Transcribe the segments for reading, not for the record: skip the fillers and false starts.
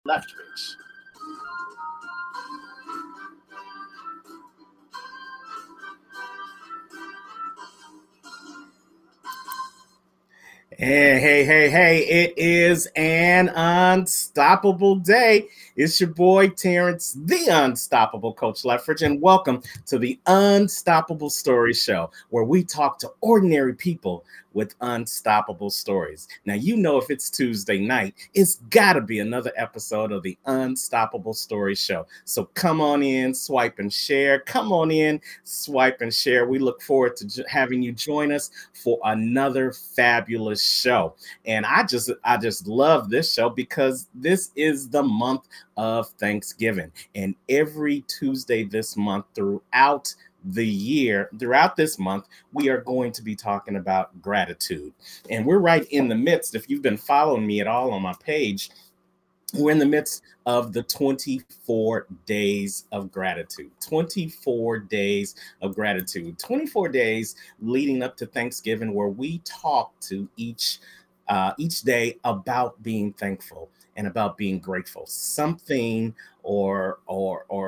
left reach. And hey, it is an unstoppable day. It's your boy, Terrence, the Unstoppable Coach Leffridge, and welcome to the UnStopABLE Stories Show, where we talk to ordinary people with unstoppable stories. Now, you know, if it's Tuesday night, it's got to be another episode of the UnStopABLE Stories Show. So come on in, swipe and share. Come on in, swipe and share. We look forward to having you join us for another fabulous show. And I just love this show because this is the month of Thanksgiving. And every Tuesday this month throughout this month, we are going to be talking about gratitude. And we're right in the midst, if you've been following me at all on my page, we're in the midst of the 24 days of gratitude. 24 days of gratitude. 24 days leading up to Thanksgiving, where we talk to each day about being thankful and about being grateful. Something or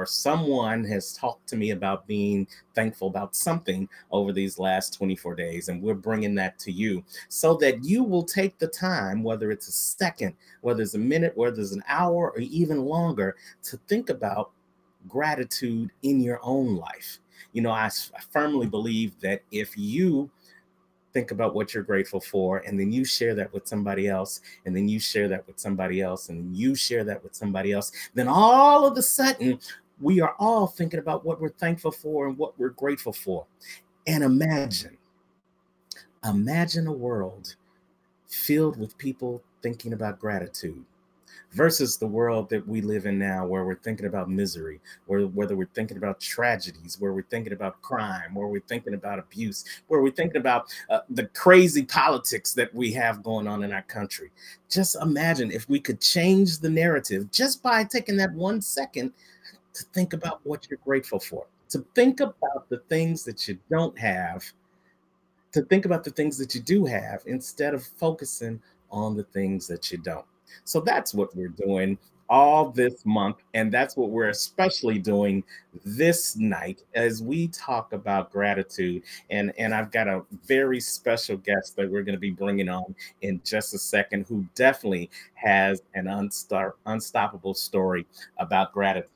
someone has talked to me about being thankful about something over these last 24 days, and we're bringing that to you so that you will take the time, whether it's a second, whether it's a minute, whether it's an hour, or even longer, to think about gratitude in your own life. You know, I firmly believe that if you think about what you're grateful for, and then you share that with somebody else, and then you share that with somebody else, and you share that with somebody else, then all of a sudden, we are all thinking about what we're thankful for and what we're grateful for. And imagine a world filled with people thinking about gratitude versus the world that we live in now, where we're thinking about misery, whether we're thinking about tragedies, where we're thinking about crime, where we're thinking about abuse, where we're thinking about the crazy politics that we have going on in our country. Just imagine if we could change the narrative just by taking that 1 second to think about what you're grateful for, to think about the things that you don't have, to think about the things that you do have instead of focusing on the things that you don't. So that's what we're doing all this month, and that's what we're especially doing this night as we talk about gratitude. And I've got a very special guest that we're going to be bringing on in just a second, who definitely has an unstoppable story about gratitude.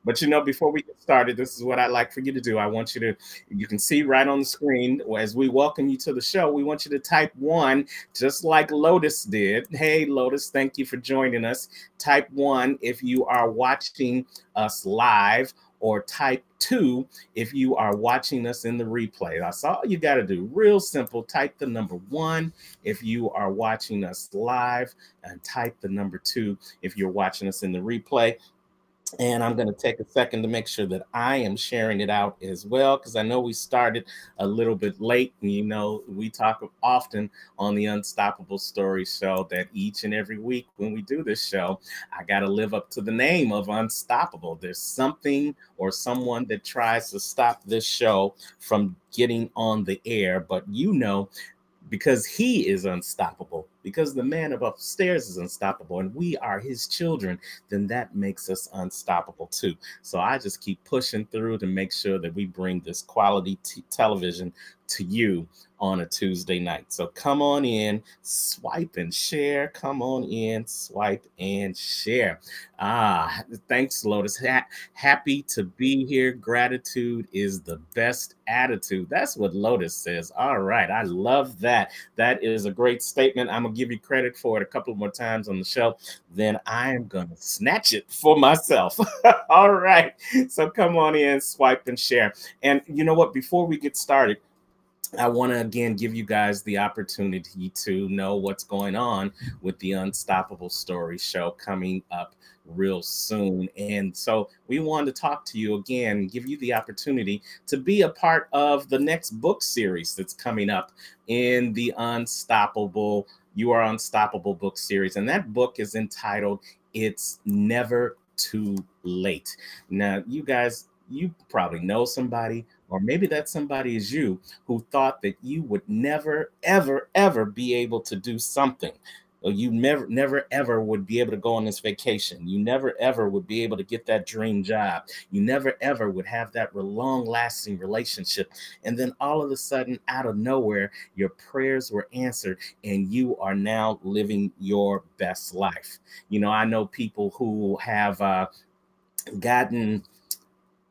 But, you know, before we get started, this is what I'd like for you to do. I want you can see right on the screen as we welcome you to the show, we want you to type 1, just like Lotus did. Hey, Lotus, thank you for joining us. Type 1 if you are watching us live, or type 2 if you are watching us in the replay. That's all you got to do. Real simple. Type the number 1 if you are watching us live, and type the number 2 if you're watching us in the replay. And I'm going to take a second to make sure that I am sharing it out as well, because I know we started a little bit late. And, you know, we talk often on the Unstoppable Stories Show that each and every week when we do this show, I got to live up to the name of Unstoppable. There's something or someone that tries to stop this show from getting on the air. But, you know, because he is unstoppable, because the man above stairs is unstoppable, and we are his children, then that makes us unstoppable too. So I just keep pushing through to make sure that we bring this quality television to you on a Tuesday night. So come on in, swipe and share. Come on in, swipe and share. Thanks, Lotus. Happy to be here. Gratitude is the best attitude. That's what Lotus says. All right. I love that. That is a great statement. I'm going to give you credit for it a couple more times on the show. Then I am going to snatch it for myself. All right. So come on in, swipe and share. And you know what? Before we get started, I want to again give you guys the opportunity to know what's going on with the Unstoppable Stories Show coming up real soon. And so we wanted to talk to you again, give you the opportunity to be a part of the next book series that's coming up in the You Are Unstoppable book series. And that book is entitled It's Never Too Late. Now, you guys, you probably know somebody, or maybe that somebody is you, who thought that you would never, ever, ever be able to do something. or you never ever would be able to go on this vacation. You never ever would be able to get that dream job. You never ever would have that long lasting relationship. And then all of a sudden, out of nowhere, your prayers were answered and you are now living your best life. You know, I know people who have gotten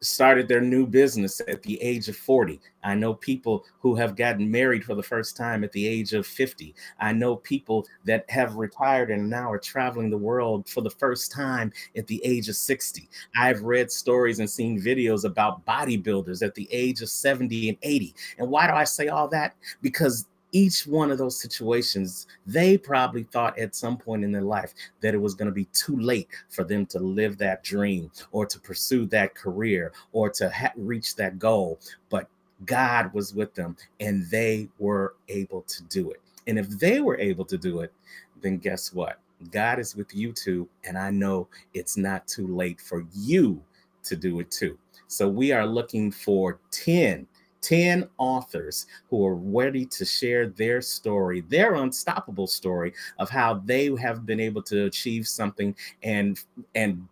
started their new business at the age of 40. I know people who have gotten married for the first time at the age of 50. I know people that have retired and now are traveling the world for the first time at the age of 60. I've read stories and seen videos about bodybuilders at the age of 70 and 80. And why do I say all that? Because each one of those situations, they probably thought at some point in their life that it was going to be too late for them to live that dream or to pursue that career or to reach that goal. But God was with them and they were able to do it. And if they were able to do it, then guess what? God is with you too. And I know it's not too late for you to do it too. So we are looking for 10 authors who are ready to share their story, their unstoppable story of how they have been able to achieve something and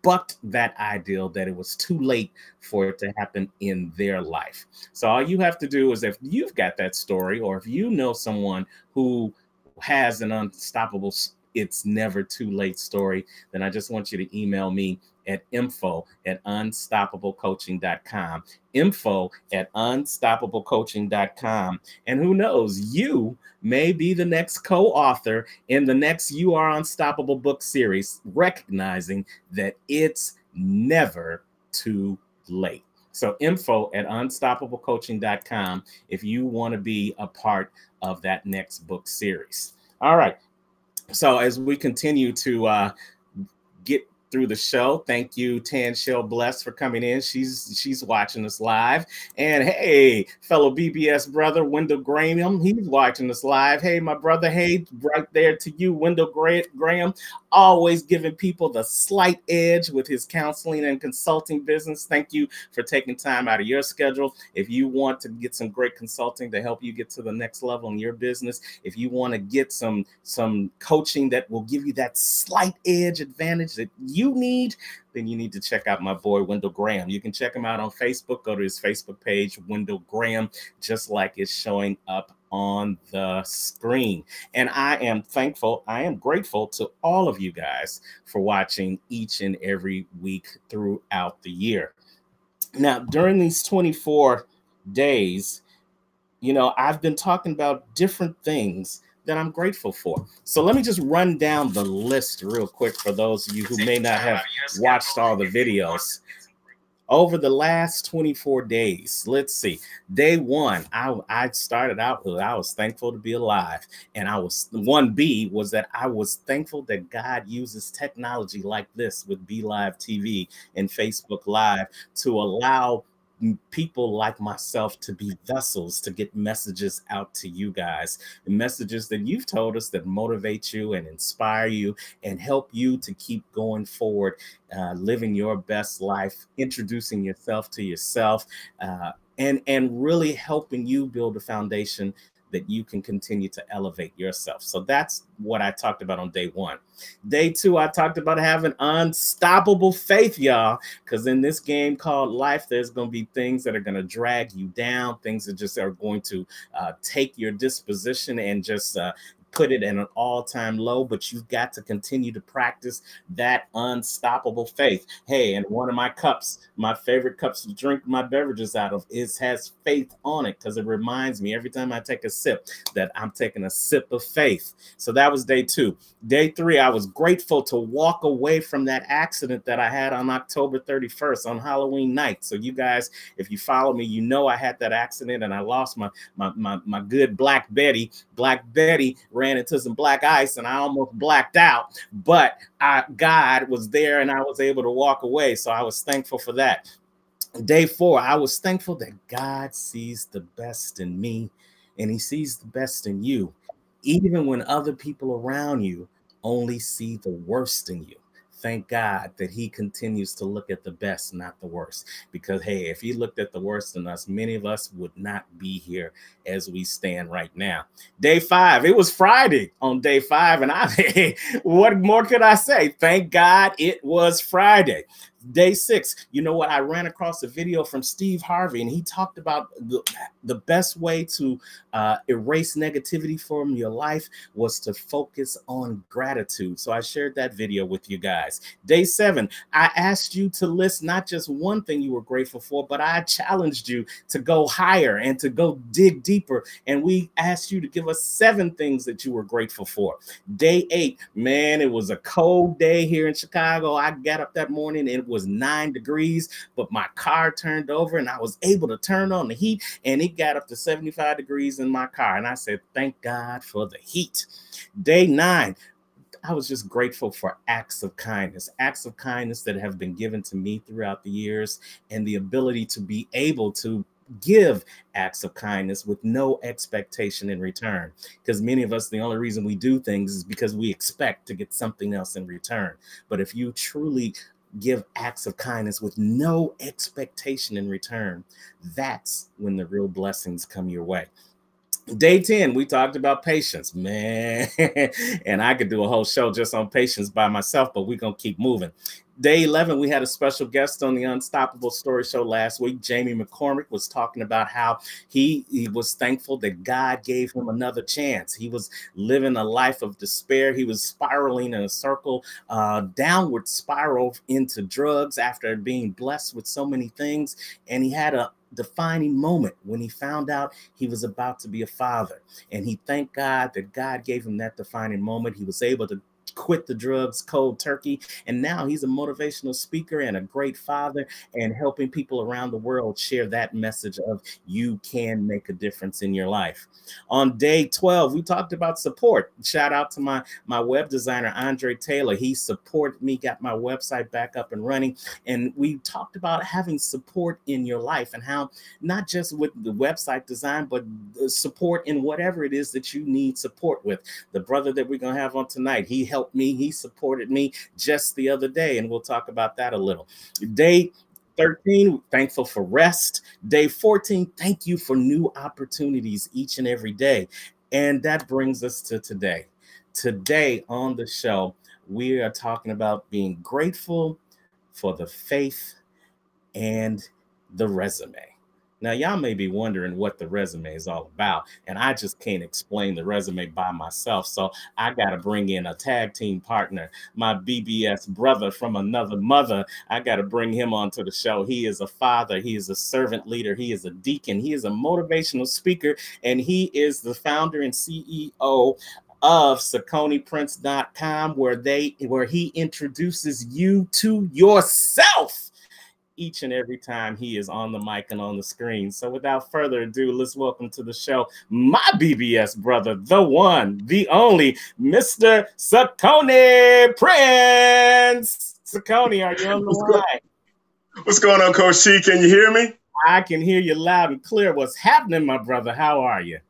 bucked that ideal that it was too late for it to happen in their life. So all you have to do is, if you've got that story, or if you know someone who has an unstoppable, it's never too late story, then I just want you to email me at info@unstoppablecoaching.com, info@unstoppablecoaching.com. And who knows, you may be the next co-author in the next You Are Unstoppable book series, recognizing that it's never too late. So info@unstoppablecoaching.com if you want to be a part of that next book series. All right. So as we continue to get through the show, thank you, Tan Shell Bless, for coming in. She's watching us live. And hey, fellow BBS brother, Wendell Graham, he's watching us live. Hey, my brother, hey, right there to you, Wendell Graham, always giving people the slight edge with his counseling and consulting business. Thank you for taking time out of your schedule. If you want to get some great consulting to help you get to the next level in your business, if you want to get some coaching that will give you that slight edge advantage that you need, then you need to check out my boy, Wendell Graham. You can check him out on Facebook. Go to his Facebook page, Wendell Graham, just like it's showing up on the screen. And I am thankful, I am grateful to all of you guys for watching each and every week throughout the year. Now, during these 24 days, you know, I've been talking about different things that I'm grateful for. So let me just run down the list real quick for those of you who may not have watched all the videos. Over the last 24 days, let's see. Day one, I started out with, I was thankful to be alive. And 1B was that I was thankful that God uses technology like this with Be Live TV and Facebook Live to allow people like myself to be vessels to get messages out to you guys, the messages that you've told us that motivate you and inspire you and help you to keep going forward, living your best life, introducing yourself to yourself, and really helping you build a foundation that you can continue to elevate yourself. So that's what I talked about on day one. Day two, I talked about having unstoppable faith, y'all, because in this game called life, there's going to be things that are going to drag you down, things that just are going to take your disposition and just put it in an all-time low, but you've got to continue to practice that unstoppable faith. Hey, and one of my cups, my favorite cups to drink my beverages out of, has faith on it, because it reminds me every time I take a sip that I'm taking a sip of faith. So that was day two. Day three, I was grateful to walk away from that accident that I had on October 31st on Halloween night. So you guys, if you follow me, you know I had that accident and I lost my good Black Betty. Black Betty ran into some black ice and I almost blacked out, but God was there and I was able to walk away. So I was thankful for that. Day four, I was thankful that God sees the best in me and he sees the best in you, even when other people around you only see the worst in you. thank God that he continues to look at the best, not the worst. Because, hey, if he looked at the worst in us, many of us would not be here as we stand right now. Day 5, it was Friday on day 5. And what more could I say? Thank God it was Friday. Day 6, you know what? I ran across a video from Steve Harvey, and he talked about the best way to erase negativity from your life was to focus on gratitude. So I shared that video with you guys. Day 7, I asked you to list not just one thing you were grateful for, but I challenged you to go higher and to go dig deeper. And we asked you to give us 7 things that you were grateful for. Day 8, man, it was a cold day here in Chicago. I got up that morning and it was 9 degrees, but my car turned over and I was able to turn on the heat and it got up to 75 degrees in my car. And I said, thank God for the heat. Day 9, I was just grateful for acts of kindness that have been given to me throughout the years, and the ability to be able to give acts of kindness with no expectation in return. Because many of us, the only reason we do things is because we expect to get something else in return. But if you truly give acts of kindness with no expectation in return, that's when the real blessings come your way. Day 10, we talked about patience, man. And I could do a whole show just on patience by myself, but we're going to keep moving. Day 11, we had a special guest on the Unstoppable Story Show last week. Jamie McCormick was talking about how he was thankful that God gave him another chance. He was living a life of despair. He was spiraling in a circle, downward spiral into drugs after being blessed with so many things. And he had a defining moment when he found out he was about to be a father. And he thanked God that God gave him that defining moment. He was able to quit the drugs cold turkey, and now he's a motivational speaker and a great father, and helping people around the world share that message of you can make a difference in your life. On day 12, we talked about support. Shout out to my web designer, Andre Taylor. He supported me, got my website back up and running, and we talked about having support in your life and how not just with the website design, but support in whatever it is that you need support with. The brother that we're going to have on tonight, he helped me. He supported me just the other day, and we'll talk about that a little. Day 13, thankful for rest. Day 14, thank you for new opportunities each and every day. And that brings us to today. Today on the show, we are talking about being grateful for the faith and the resume. Now, y'all may be wondering what the resume is all about, and I just can't explain the resume by myself, so I got to bring in a tag team partner, my BBS brother from another mother. I got to bring him onto the show. He is a father. He is a servant leader. He is a deacon. He is a motivational speaker, and he is the founder and CEO of CiconePrince.com, where he introduces you to yourself each and every time he is on the mic and on the screen. So without further ado, let's welcome to the show my BBS brother, the one, the only, Mr. Cicone Prince. Cicone, are you on the line? What's going on, Coach C? Can you hear me? I can hear you loud and clear. What's happening, my brother? How are you?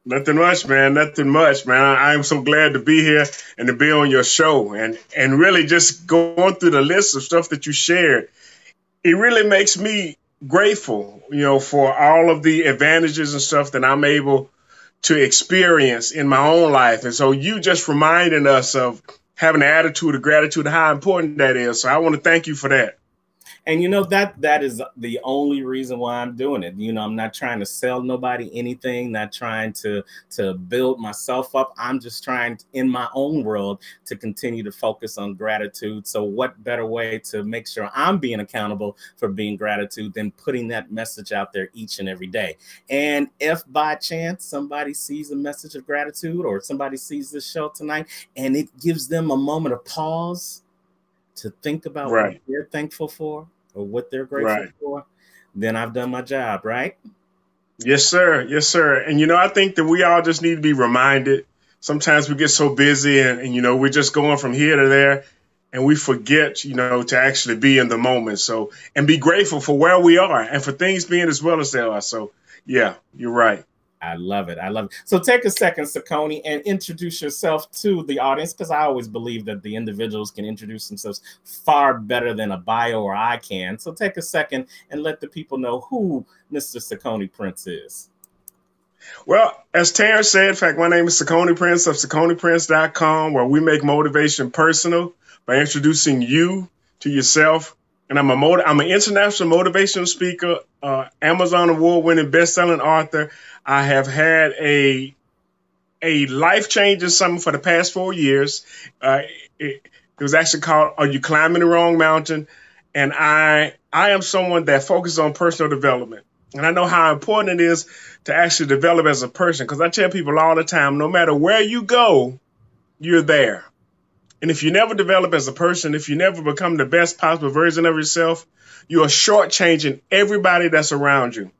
Nothing much, man. Nothing much, man. I'm so glad to be here and to be on your show, and really just going through the list of stuff that you shared. It really makes me grateful, for all of the advantages and stuff that I'm able to experience in my own life. And so you just reminding us of having an attitude of gratitude, how important that is. So I want to thank you for that. And that is the only reason why I'm doing it. I'm not trying to sell nobody anything, not trying to build myself up. I'm just trying in my own world to continue to focus on gratitude. So what better way to make sure I'm being accountable for being gratitude than putting that message out there each and every day. And if by chance somebody sees a message of gratitude, or somebody sees this show tonight and it gives them a moment of pause to think about what they're thankful for or what they're grateful for, then I've done my job, right? Yes, sir. Yes, sir. And, I think that we all just need to be reminded. Sometimes we get so busy and we're just going from here to there, and we forget, to actually be in the moment. So, and be grateful for where we are and for things being as well as they are. So, yeah, you're right. I love it. I love it. So take a second, Cicone, and introduce yourself to the audience, because I always believe that the individuals can introduce themselves far better than a bio or I can. So take a second and let the people know who Mr. Cicone Prince is. Well, as Terrence said, in fact, my name is Cicone Prince of CiconePrince.com, where we make motivation personal by introducing you to yourself. And I'm an international motivational speaker, Amazon award-winning best-selling author. I have had a life-changing summer for the past 4 years. It was actually called "Are You Climbing the Wrong Mountain?" And I am someone that focuses on personal development. And I know how important it is to actually develop as a person, because I tell people all the time, no matter where you go, you're there. And if you never develop as a person, if you never become the best possible version of yourself, you are shortchanging everybody that's around you.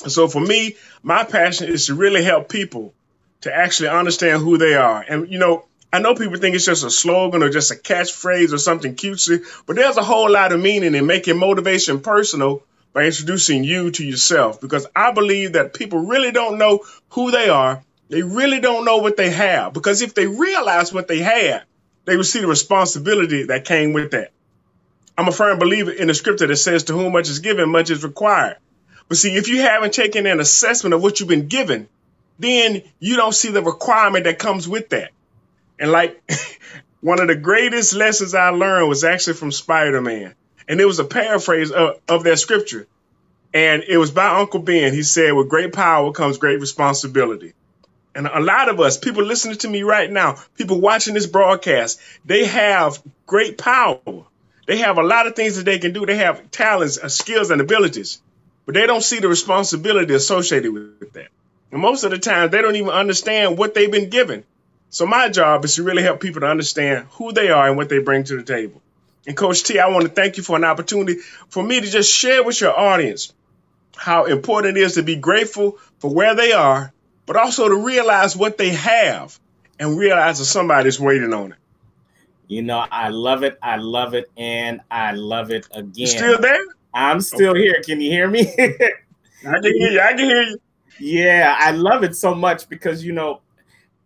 And so for me, my passion is to really help people to actually understand who they are. And, you know, I know people think it's just a slogan or just a catchphrase or something cutesy, but there's a whole lot of meaning in making motivation personal by introducing you to yourself, because I believe that people really don't know who they are. They really don't know what they have, because if they realize what they had, they would see the responsibility that came with that. I'm a firm believer in the scripture that says, to whom much is given, much is required. But see, if you haven't taken an assessment of what you've been given, then you don't see the requirement that comes with that. And like one of the greatest lessons I learned was actually from Spider-Man. And it was a paraphrase of that scripture. And it was by Uncle Ben. He said, with great power comes great responsibility. And a lot of us, people listening to me right now, people watching this broadcast, they have great power. They have a lot of things that they can do. They have talents, skills, and abilities, but they don't see the responsibility associated with that. And most of the time, they don't even understand what they've been given. So my job is to really help people to understand who they are and what they bring to the table. And Coach T, I want to thank you for an opportunity for me to just share with your audience how important it is to be grateful for where they are, but also to realize what they have and realize that somebody's waiting on it. You know, I love it. I love it. And I love it again. You still there? I'm still here. Can you hear me? I can hear you. I can hear you. Yeah, I love it so much because, you know,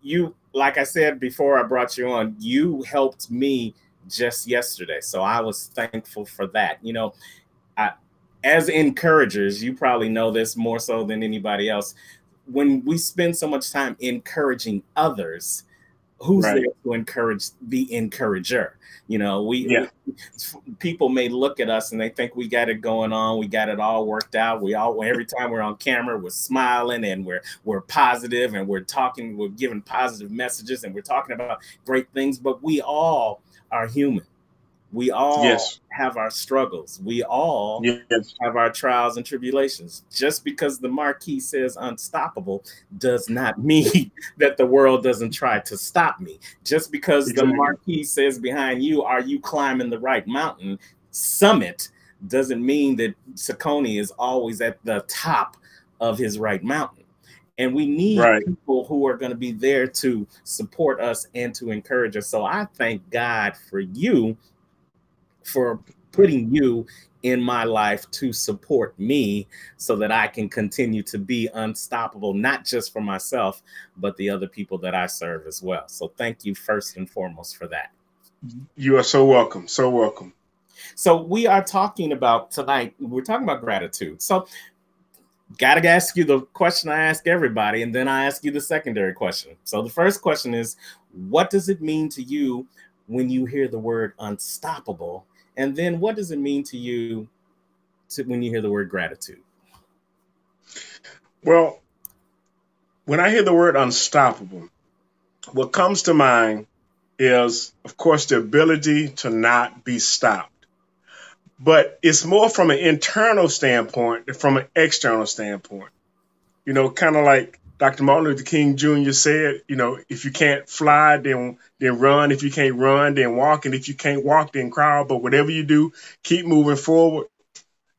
you, like I said before I brought you on, you helped me just yesterday. So I was thankful for that. You know, as encouragers, you probably know this more so than anybody else. When we spend so much time encouraging others, who's there to encourage the encourager? You know, people may look at us and they think we got it going on. We got it all worked out. Every time we're on camera, we're smiling and we're positive and we're giving positive messages and we're talking about great things, but we all are human. We all have our struggles. We all have our trials and tribulations. Just because the marquee says unstoppable does not mean that the world doesn't try to stop me. Just because the marquee says behind you, are you climbing the right mountain summit, doesn't mean that Cicone is always at the top of his right mountain. And we need people who are going to be there to support us and to encourage us. So I thank God for you, for putting you in my life to support me so that I can continue to be unstoppable, not just for myself, but the other people that I serve as well. So thank you first and foremost for that. You are so welcome. So welcome. So we are talking about tonight, we're talking about gratitude. So got to ask you the question I ask everybody, and then I ask you the secondary question. So the first question is, what does it mean to you when you hear the word unstoppable? And then what does it mean to you when you hear the word gratitude? Well, when I hear the word unstoppable, what comes to mind is, of course, the ability to not be stopped. But it's more from an internal standpoint than from an external standpoint. You know, kind of like Dr. Martin Luther King Jr. said, you know, if you can't fly, then run. If you can't run, then walk. And if you can't walk, then crawl. But whatever you do, keep moving forward.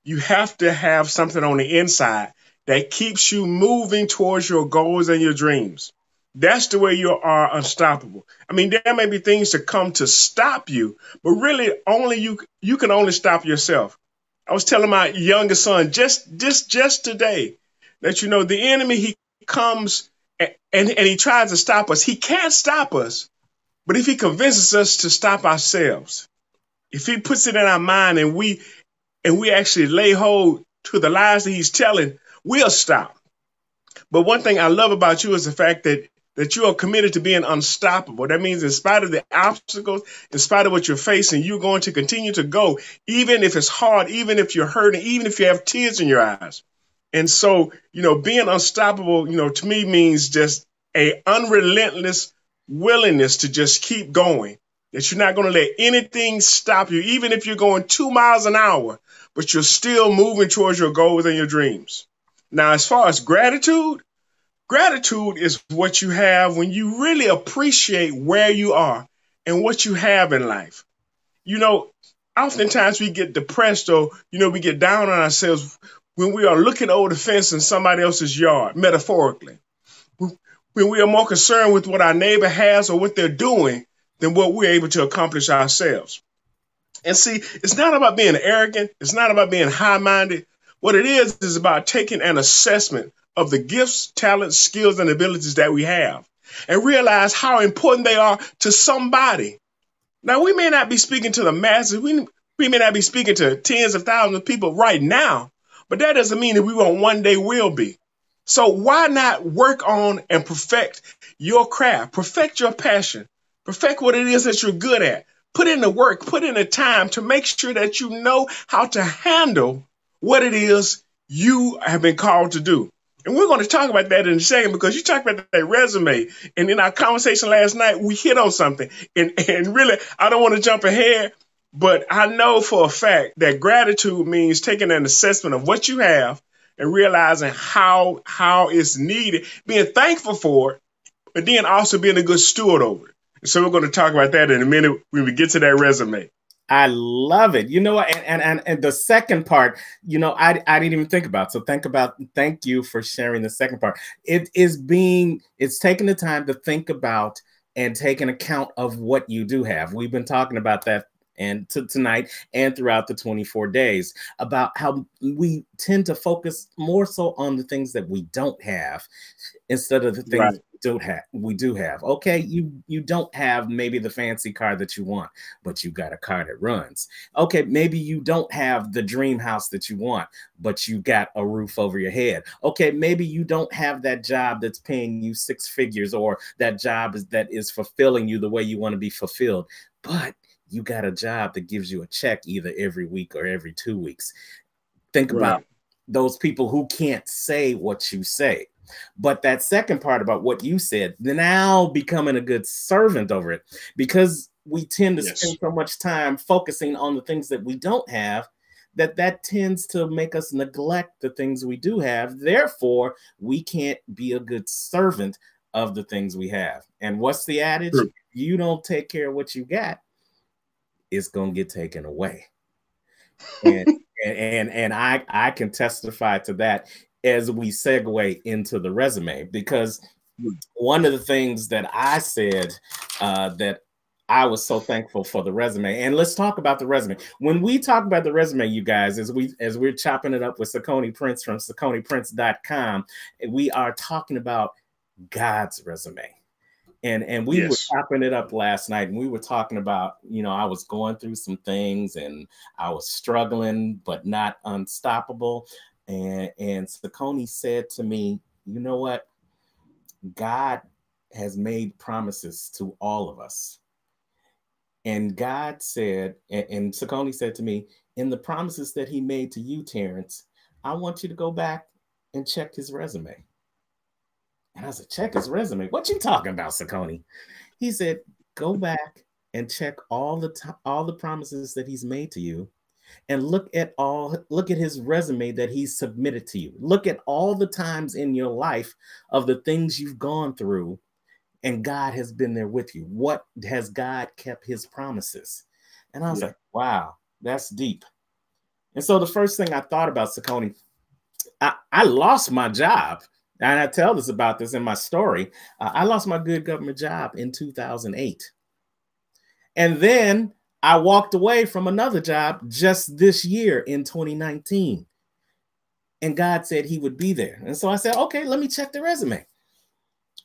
You have to have something on the inside that keeps you moving towards your goals and your dreams. That's the way you are unstoppable. I mean, there may be things that come to stop you, but really only you can only stop yourself. I was telling my youngest son just today that, you know, the enemy, he comes and he tries to stop us, he can't stop us. But if he convinces us to stop ourselves, if he puts it in our mind and we actually lay hold to the lies that he's telling, we'll stop. But one thing I love about you is the fact that you are committed to being unstoppable. That means in spite of the obstacles, in spite of what you're facing, you're going to continue to go, even if it's hard, even if you're hurting, even if you have tears in your eyes. And so, being unstoppable, to me means just a unrelentless willingness to just keep going, that you're not going to let anything stop you, even if you're going 2 miles an hour, but you're still moving towards your goals and your dreams. Now, as far as gratitude is what you have when you really appreciate where you are and what you have in life. Oftentimes we get depressed or, we get down on ourselves when we are looking over the fence in somebody else's yard, metaphorically. When we are more concerned with what our neighbor has or what they're doing than what we're able to accomplish ourselves. And see, it's not about being arrogant. It's not about being high-minded. What it is about taking an assessment of the gifts, talents, skills, and abilities that we have and realize how important they are to somebody. Now, we may not be speaking to the masses. We may not be speaking to tens of thousands of people right now, but that doesn't mean that we won't one day will be. So why not work on and perfect your craft, perfect your passion, perfect what it is that you're good at, put in the work, put in the time to make sure that you know how to handle what it is you have been called to do. And we're going to talk about that in a second because you talked about that resume. And in our conversation last night, we hit on something. And really, I don't want to jump ahead, but I know for a fact that gratitude means taking an assessment of what you have and realizing how it's needed, being thankful for it, but then also being a good steward over it. So we're going to talk about that in a minute when we get to that resume. I love it. You know what? And the second part, I didn't even think about. So thank you for sharing the second part. It's taking the time to think about and take an account of what you do have. We've been talking about that and tonight and throughout the 24 days about how we tend to focus more so on the things that we don't have instead of the things right. we do have. Okay, you don't have maybe the fancy car that you want, but you got a car that runs. Okay, maybe you don't have the dream house that you want, but you got a roof over your head. Okay, maybe you don't have that job that's paying you 6 figures or that job that is fulfilling you the way you want to be fulfilled, but you got a job that gives you a check either every week or every 2 weeks. Think about those people who can't say what you say. But that second part about what you said, now becoming a good servant over it, because we tend to spend so much time focusing on the things that we don't have, that tends to make us neglect the things we do have. Therefore, we can't be a good servant of the things we have. And what's the adage? If you don't take care of what you got, it's going to get taken away. And I can testify to that as we segue into the resume, because one of the things that I said that I was so thankful for the resume, and let's talk about the resume. When we talk about the resume, you guys, as we're chopping it up with Cicone Prince from CiconePrince.com, we are talking about God's resume. And we were chopping it up last night, and we were talking about, I was going through some things and I was struggling, but not unstoppable. And Cicone said to me, you know what? God has made promises to all of us. And God said, and Cicone said to me, in the promises that he made to you, Terrence, I want you to go back and check his resume. And I said, check his resume. What you talking about, Cicone? He said, go back and check all the promises that he's made to you, and look at his resume that he's submitted to you. Look at all the times in your life of the things you've gone through, and God has been there with you. What has God kept his promises? And I was like, wow, that's deep. And so the first thing I thought about, Cicone, I lost my job. And I tell this about this in my story. I lost my good government job in 2008. And then I walked away from another job just this year in 2019. And God said he would be there. And so I said, okay, let me check the resume.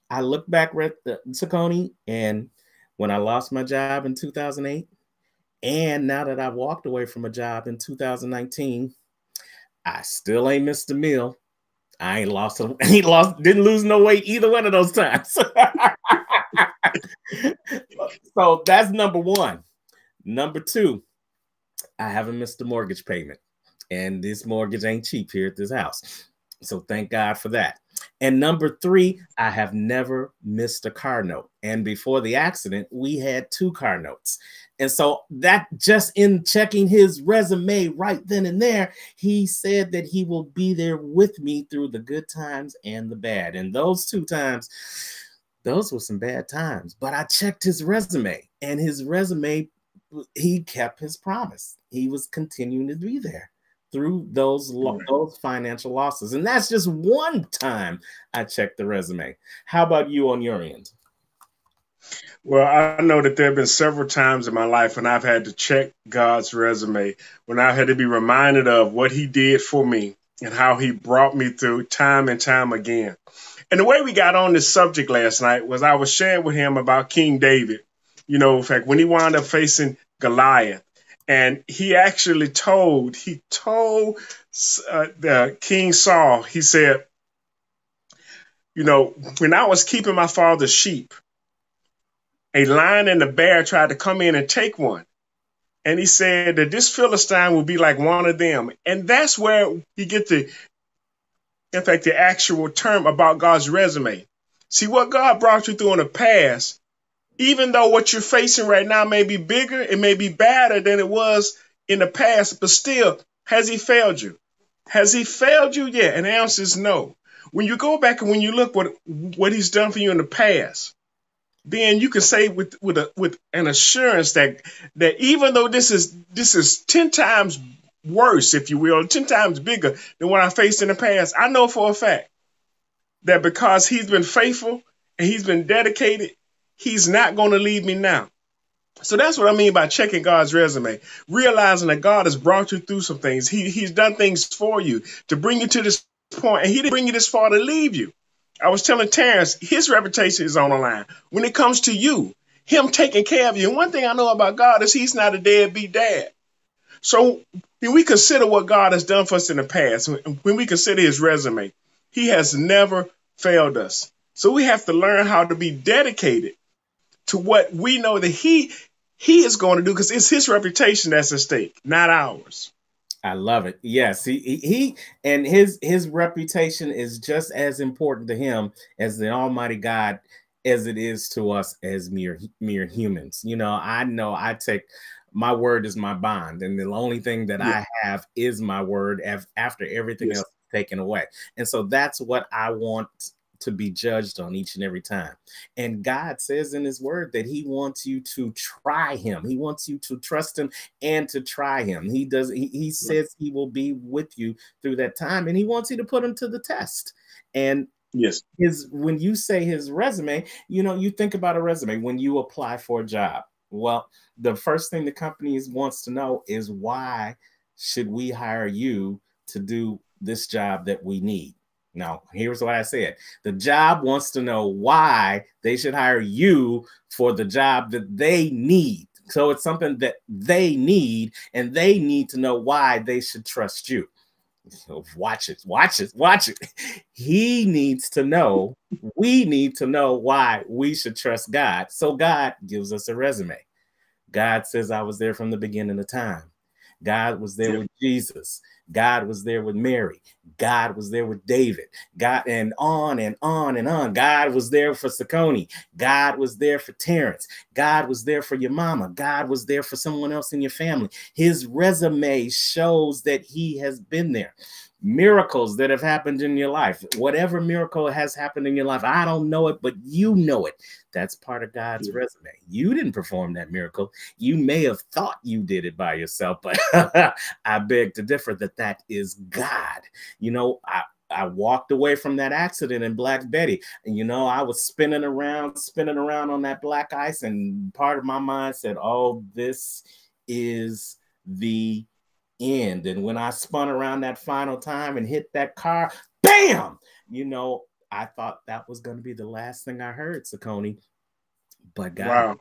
I looked back at Cicone, and when I lost my job in 2008, and now that I've walked away from a job in 2019, I still ain't missed a meal. I didn't lose no weight either one of those times. So that's number one. Number two, I haven't missed a mortgage payment. And this mortgage ain't cheap here at this house. So thank God for that. And number three, I have never missed a car note. And before the accident, we had 2 car notes. And so that just in checking his resume right then and there, he said that he will be there with me through the good times and the bad. And those 2 times, those were some bad times. But I checked his resume, and his resume, he kept his promise. He was continuing to be there through those financial losses. And that's just one time I checked the resume. How about you on your end? Well, I know that there have been several times in my life when I've had to check God's resume, when I had to be reminded of what he did for me and how he brought me through time and time again. And the way we got on this subject last night was I was sharing with him about King David. You know, in fact, when he wound up facing Goliath, and he actually told the King Saul, he said, you know, when I was keeping my father's sheep, a lion and a bear tried to come in and take one. And he said that this Philistine will be like one of them. And that's where you get the actual term about God's resume. See, what God brought you through in the past, even though what you're facing right now may be bigger, it may be badder than it was in the past, but still, has he failed you? Has he failed you yet? And the answer is no. When you go back and when you look what he's done for you in the past, then you can say with an assurance that even though this is 10 times worse, if you will, 10 times bigger than what I faced in the past, I know for a fact that because he's been faithful and he's been dedicated, he's not going to leave me now. So that's what I mean by checking God's resume, realizing that God has brought you through some things. He's done things for you to bring you to this point, and he didn't bring you this far to leave you. I was telling Terrence, his reputation is on the line. When it comes to you, him taking care of you. And one thing I know about God is he's not a deadbeat dad. So when we consider what God has done for us in the past, when we consider his resume, he has never failed us. So we have to learn how to be dedicated to what we know that he is going to do, because it's his reputation that's at stake, not ours. I love it. Yes, he and his reputation is just as important to him as the Almighty God as it is to us as mere humans. You know I take my word is my bond, and the only thing that I have is my word after everything else is taken away. And so that's what I want to be judged on each and every time. And God says in his word that he wants you to try him. He wants you to trust him and to try him. He says he will be with you through that time, and he wants you to put him to the test. And when you say his resume, you think about a resume when you apply for a job. Well, the first thing the company wants to know is, why should we hire you to do this job that we need? Now, here's what I said. The job wants to know why they should hire you for the job that they need. So it's something that they need, and they need to know why they should trust you. Watch it. He needs to know, we need to know why we should trust God. So God gives us a resume. God says, I was there from the beginning of time. God was there with Jesus. God was there with Mary. God was there with David. God, and on and on and on. God was there for Cicone. God was there for Terrence. God was there for your mama. God was there for someone else in your family. His resume shows that he has been there. Miracles that have happened in your life, whatever miracle has happened in your life, I don't know it, but you know it. That's part of God's resume. You didn't perform that miracle. You may have thought you did it by yourself, but I beg to differ that is God. I walked away from that accident in Black Betty, and I was spinning around on that black ice, and part of my mind said, oh, this is the end. And when I spun around that final time and hit that car, bam, you know, I thought that was going to be the last thing I heard, Cicone. But Wow.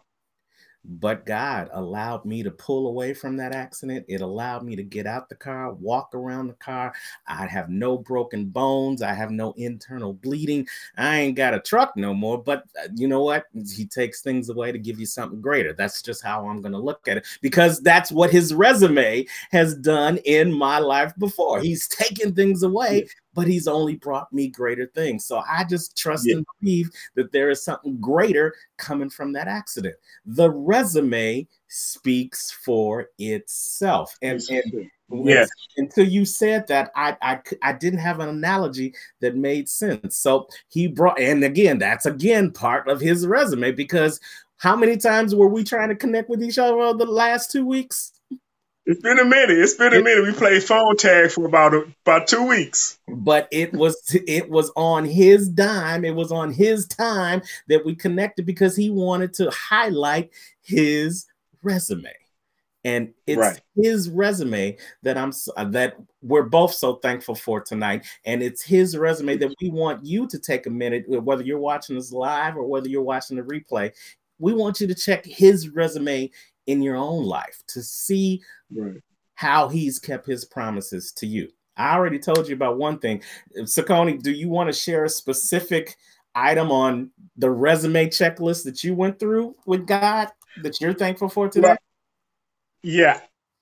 God allowed me to pull away from that accident. It allowed me to get out the car, walk around the car. I have no broken bones. I have no internal bleeding. I ain't got a truck no more. But you know what? He takes things away to give you something greater. That's just how I'm going to look at it, because that's what his resume has done in my life before. He's taken things away, but he's only brought me greater things. So I just trust and believe that there is something greater coming from that accident. The resume speaks for itself. And until you said that, I didn't have an analogy that made sense. So he brought, and again, that's again part of his resume, because how many times were we trying to connect with each other over the last 2 weeks? It's been a minute. It's been a minute. We played phone tag for about 2 weeks. But it was on his dime. It was on his time that we connected, because he wanted to highlight his resume. And it's his resume that we're both so thankful for tonight. And it's his resume that we want you to take a minute, whether you're watching this live or whether you're watching the replay. We want you to check his resume in your own life to see how he's kept his promises to you. I already told you about one thing. Cicone, do you want to share a specific item on the resume checklist that you went through with God that you're thankful for today? Well, yeah.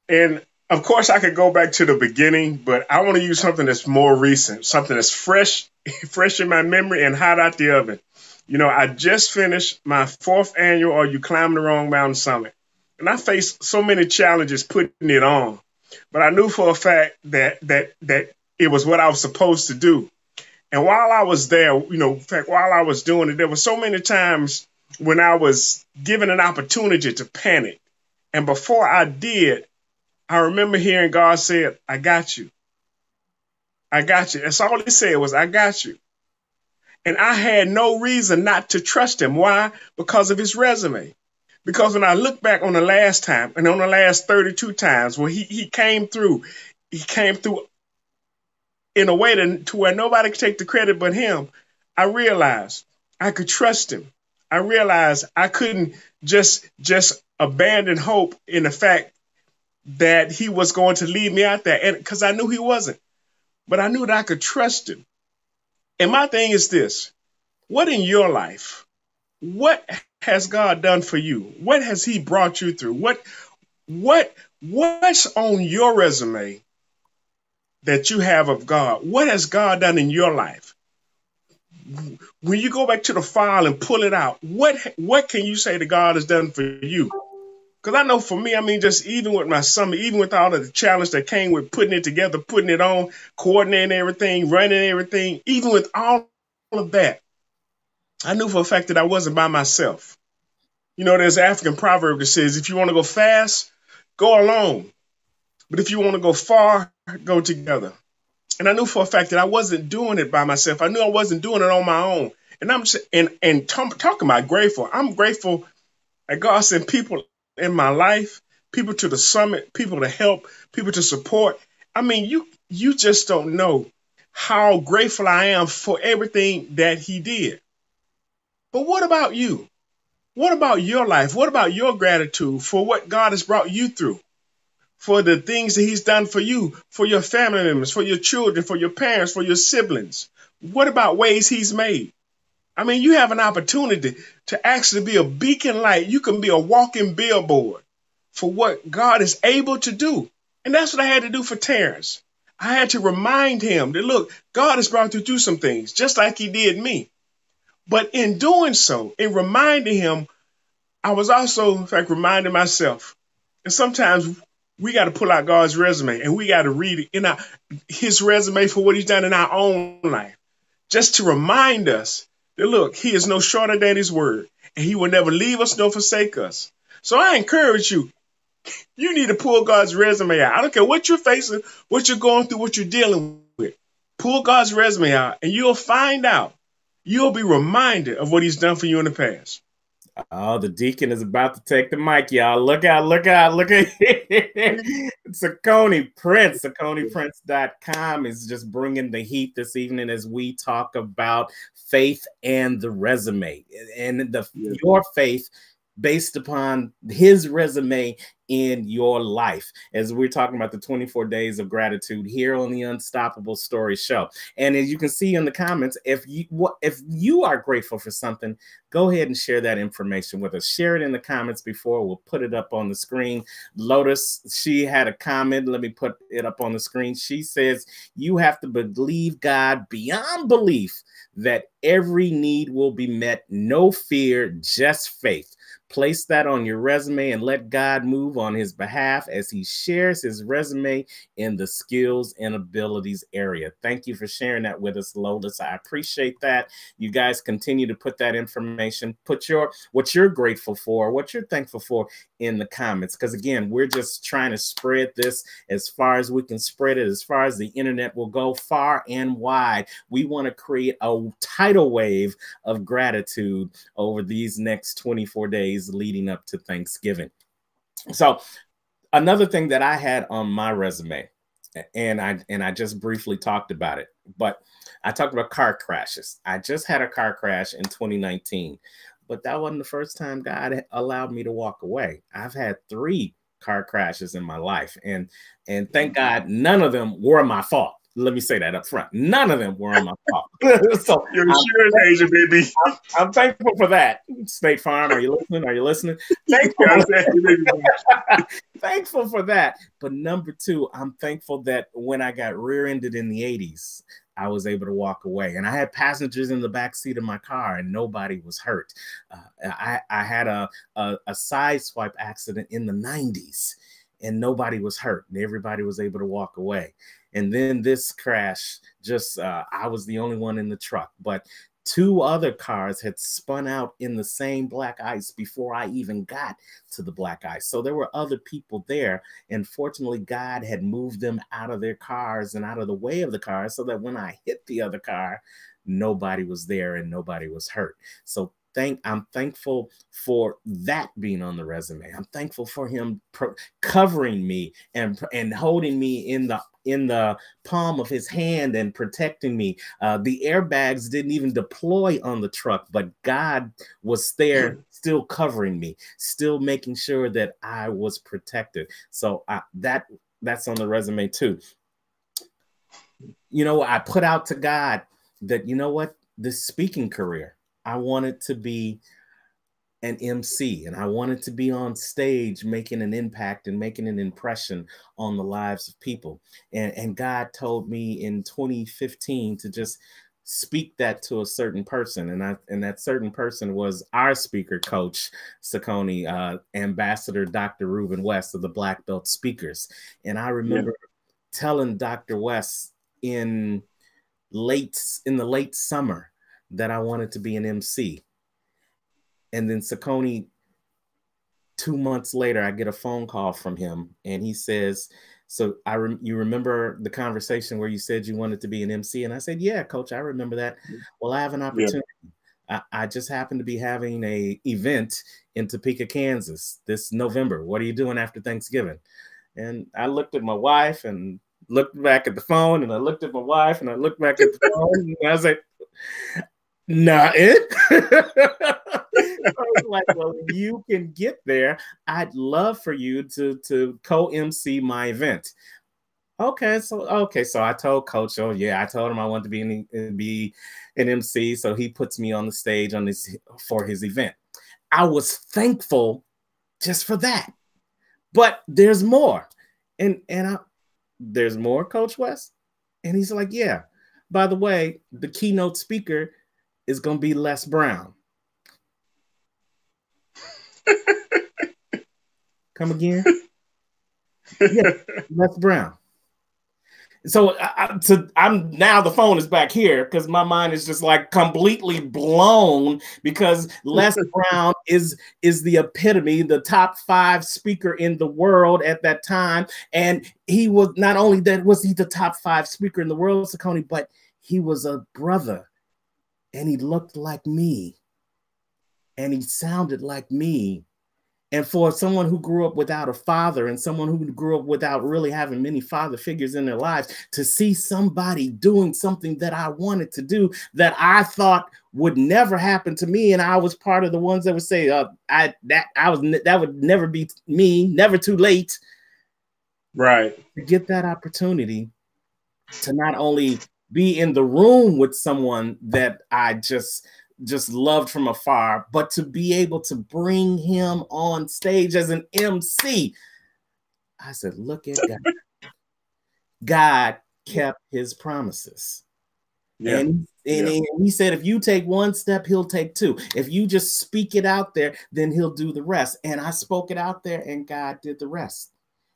And of course I could go back to the beginning, but I want to use something that's more recent, something that's fresh in my memory and hot out the oven. You know, I just finished my 4th annual Are You Climbing the Wrong Mountain Summit. And I faced so many challenges putting it on, but I knew for a fact that it was what I was supposed to do. And while I was there, you know, in fact, while I was doing it, there were so many times when I was given an opportunity to panic. And before I did, I remember hearing God say, "I got you. I got you." That's all he said was, "I got you." And I had no reason not to trust him. Why? Because of his resume. Because when I look back on the last time and on the last 32 times where he came through in a way to where nobody could take the credit but him, I realized I could trust him. I realized I couldn't just abandon hope in the fact that he was going to lead me out there, and because I knew he wasn't. But I knew that I could trust him. And my thing is this: what in your life, what has God done for you? What has he brought you through? What's on your resume that you have of God? What has God done in your life? When you go back to the file and pull it out, what can you say that God has done for you? Because I know for me, I mean, just even with my summit, even with all of the challenge that came with putting it together, putting it on, coordinating everything, running everything, even with all of that, I knew for a fact that I wasn't by myself. You know, there's an African proverb that says, if you want to go fast, go alone. But if you want to go far, go together. And I knew for a fact that I wasn't doing it by myself. I knew I wasn't doing it on my own. And I'm just, and talking about grateful. I'm grateful that God sent people in my life, people to the summit, people to help, people to support. I mean, you just don't know how grateful I am for everything that he did. But what about you? What about your life? What about your gratitude for what God has brought you through? For the things that he's done for you, for your family members, for your children, for your parents, for your siblings? What about ways he's made? I mean, you have an opportunity to actually be a beacon light. You can be a walking billboard for what God is able to do. And that's what I had to do for Terrence. I had to remind him that, look, God has brought you through some things, just like he did me. But in doing so, in reminding him, I was also, in fact, reminding myself. And sometimes we got to pull out God's resume and we got to read it his resume for what he's done in our own life, just to remind us that, look, he is no shorter than his word, and he will never leave us nor forsake us. So I encourage you, you need to pull God's resume out. I don't care what you're facing, what you're going through, what you're dealing with. Pull God's resume out and you'll find out. You'll be reminded of what he's done for you in the past. Oh, the deacon is about to take the mic, y'all. Look out, look out, look at Cicone Prince. CiconePrince.com is just bringing the heat this evening as we talk about faith and the resume. And your faith based upon his resume in your life, as we're talking about the 24 days of gratitude here on the Unstoppable Stories Show. And as you can see in the comments, if you are grateful for something, go ahead and share that information with us. Share it in the comments before we'll put it up on the screen. Lotus, she had a comment. Let me put it up on the screen. She says, you have to believe God beyond belief that every need will be met. No fear, just faith. Place that on your resume and let God move on his behalf as he shares his resume in the skills and abilities area. Thank you for sharing that with us, Lotus. I appreciate that. You guys continue to put that information, put what you're grateful for, what you're thankful for in the comments. Because again, we're just trying to spread this as far as we can spread it, as far as the internet will go, far and wide. We want to create a tidal wave of gratitude over these next 24 days leading up to Thanksgiving. So another thing that I had on my resume, and I just briefly talked about it, but I talked about car crashes. I just had a car crash in 2019, but that wasn't the first time God allowed me to walk away. I've had 3 car crashes in my life, and thank God none of them were my fault. Let me say that up front. None of them were on my fault. So you're an insurance agent, baby. I'm thankful for that. State Farm, are you listening? Are you listening? Thankful for that. But number 2, I'm thankful that when I got rear-ended in the 80s, I was able to walk away. And I had passengers in the back seat of my car and nobody was hurt. I had a side swipe accident in the 90s and nobody was hurt and everybody was able to walk away. And then this crash, I was the only one in the truck, but 2 other cars had spun out in the same black ice before I even got to the black ice. So there were other people there. And fortunately, God had moved them out of their cars and out of the way of the cars so that when I hit the other car, nobody was there and nobody was hurt. So I'm thankful for that being on the resume. I'm thankful for him covering me and holding me in the palm of his hand and protecting me. The airbags didn't even deploy on the truck, but God was there still covering me, still making sure that I was protected. So that's on the resume too. You know, I put out to God that, you know what, this speaking career, I wanted to be an MC and I wanted to be on stage making an impact and making an impression on the lives of people. And God told me in 2015 to just speak that to a certain person. And that certain person was our speaker coach, Cicone, Ambassador Dr. Ruben West of the Black Belt Speakers. And I remember telling Dr. West in the late summer that I wanted to be an MC. And then Cicone, 2 months later, I get a phone call from him and he says, so you remember the conversation where you said you wanted to be an MC? And I said, yeah, coach, I remember that. Well, I have an opportunity. I just happened to be having an event in Topeka, Kansas this November. What are you doing after Thanksgiving? And I looked at my wife and looked back at the phone and I looked at my wife and I looked back at the phone and I was like, not it. I was like, well, if you can get there, I'd love for you to co-MC my event. Okay, so I told Coach, oh yeah, I told him I wanted to be an MC, so he puts me on the stage for his event. I was thankful just for that, but there's more, there's more, Coach West, and he's like, yeah. By the way, the keynote speaker is going to be Les Brown. Come again? Yeah, Les Brown. So I'm now the phone is back here because my mind is just like completely blown because Les Brown is the epitome, the top 5 speaker in the world at that time. And he was not only that was he the top 5 speaker in the world, Cicone, but he was a brother and he looked like me. and he sounded like me. And for someone who grew up without a father and someone who grew up without really having many father figures in their lives, to see somebody doing something that I wanted to do that I thought would never happen to me, and I was part of the ones that would say, that would never be me, never too late. Right. To get that opportunity to not only be in the room with someone that I just loved from afar, but to be able to bring him on stage as an MC. I said, look at God. God kept his promises. Yeah. And he said, if you take one step, he'll take two. If you just speak it out there, then he'll do the rest. And I spoke it out there and God did the rest.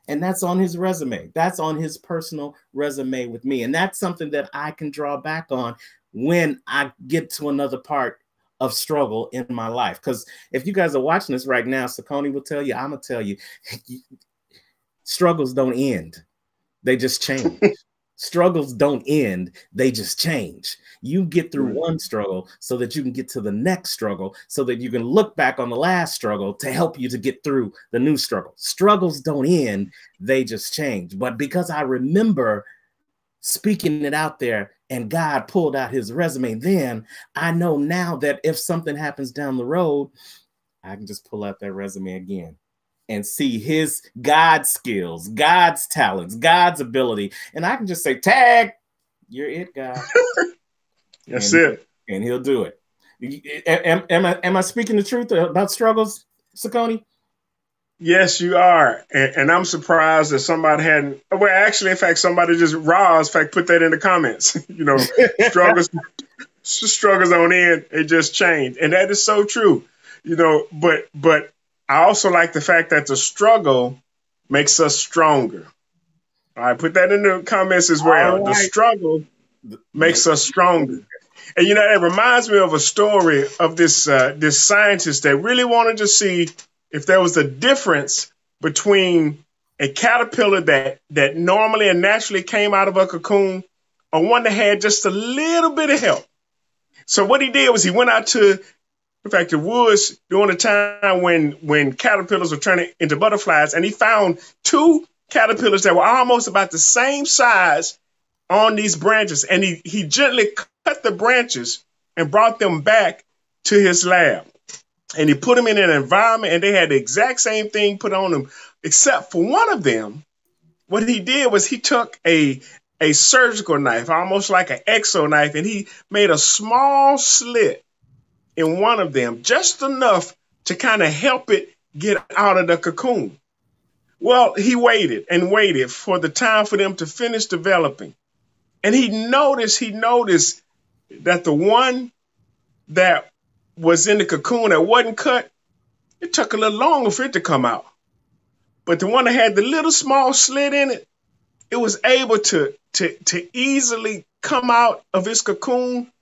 And that's on his resume. That's on his personal resume with me. And that's something that I can draw back on when I get to another part of struggle in my life. Because if you guys are watching this right now, Cicone will tell you, I'm going to tell you, struggles don't end. They just change. Struggles don't end. They just change. You get through one struggle so that you can get to the next struggle, so that you can look back on the last struggle to help you to get through the new struggle. Struggles don't end. They just change. But because I remember speaking it out there and God pulled out his resume, then I know now that if something happens down the road, I can just pull out that resume again and see God's skills, God's talents, God's ability. And I can just say, tag, you're it, God. That's it. And he'll do it. Am I speaking the truth about struggles, Cicone? Yes, you are. And I'm surprised that somebody hadn't. Well, actually, in fact, somebody just put that in the comments. Struggles don't end. It just changed. And that is so true. But I also like the fact that the struggle makes us stronger. All right, put that in the comments as well. Right. The struggle makes us stronger. And, it reminds me of a story of this scientist that really wanted to see if there was a difference between a caterpillar that normally and naturally came out of a cocoon or one that had just a little bit of help. So what he did was he went out to, in fact, the woods during the time when caterpillars were turning into butterflies, and he found two caterpillars that were almost about the same size on these branches. And he gently cut the branches and brought them back to his lab. And he put them in an environment, and they had the exact same thing put on them, except for one of them. What he did was he took a surgical knife, almost like an X-O knife, and he made a small slit in one of them, just enough to kind of help it get out of the cocoon. Well, he waited and waited for the time for them to finish developing. And he noticed that the one that was in the cocoon that wasn't cut, it took a little longer for it to come out. But the one that had the little small slit in it, it was able to easily come out of its cocoon.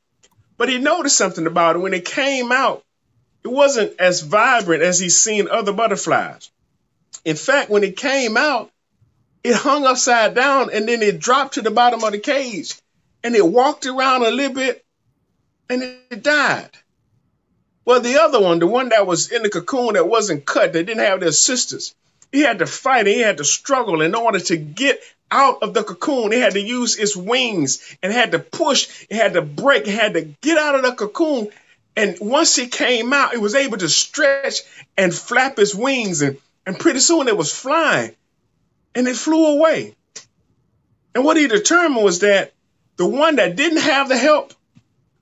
But he noticed something about it. When it came out, it wasn't as vibrant as he's seen other butterflies. In fact, when it came out, it hung upside down, and then it dropped to the bottom of the cage, and it walked around a little bit, and it died. Well, the other one, the one that was in the cocoon that wasn't cut, that didn't have the assistance, he had to fight, and he had to struggle in order to get out of the cocoon. He had to use its wings and had to push, it had to break, it had to get out of the cocoon. And once it came out, it was able to stretch and flap its wings, and pretty soon it was flying, and it flew away. And what he determined was that the one that didn't have the help,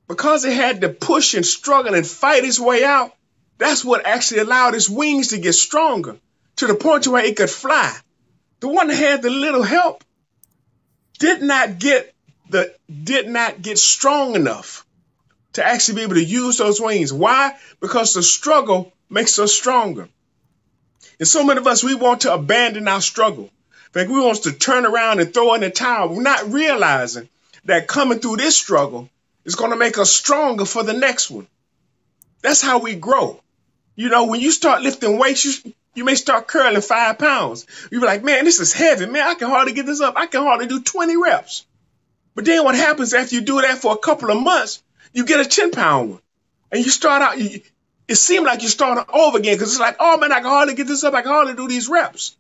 because it had to push and struggle and fight its way out, that's what actually allowed its wings to get stronger to the point where it could fly. The one that had the little help did not get strong enough to actually be able to use those wings. Why? Because the struggle makes us stronger. And so many of us, we want to abandon our struggle. In fact, we want to turn around and throw in the towel. We're not realizing that coming through this struggle is going to make us stronger for the next one. That's how we grow. When you start lifting weights, you may start curling 5 pounds. You'll be like, man, this is heavy. Man, I can hardly get this up. I can hardly do 20 reps. But then what happens after you do that for a couple of months, you get a 10-pound one. And you start out, it seemed like you're starting over again because it's like, oh man, I can hardly get this up. I can hardly do these reps.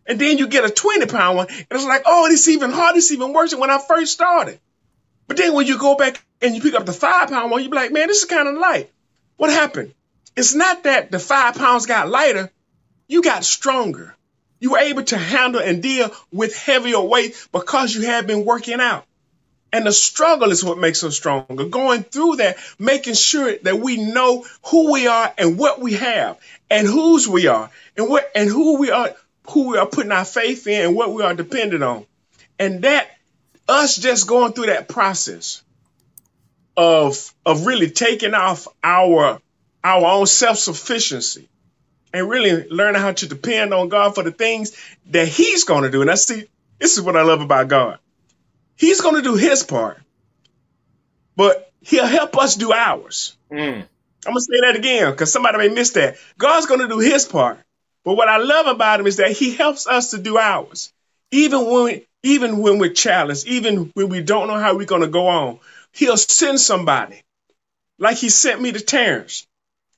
And then you get a 20-pound one, and it's like, oh, it's even harder. It's even worse than when I first started. But then when you go back and you pick up the 5-pound one, you be like, man, this is kind of light. What happened? It's not that the 5 pounds got lighter. You got stronger. You were able to handle and deal with heavier weight because you have been working out. And the struggle is what makes us stronger. Going through that, making sure that we know who we are and what we have and whose we are and who we are putting our faith in and what we are dependent on. And that us just going through that process of really taking off our own self-sufficiency and really learning how to depend on God for the things that he's going to do. And this is what I love about God. He's going to do his part, but he'll help us do ours. I'm going to say that again because somebody may miss that. God's going to do his part, but what I love about him is that he helps us to do ours. Even when we're challenged, even when we don't know how we're going to go on, he'll send somebody like he sent me to Terrence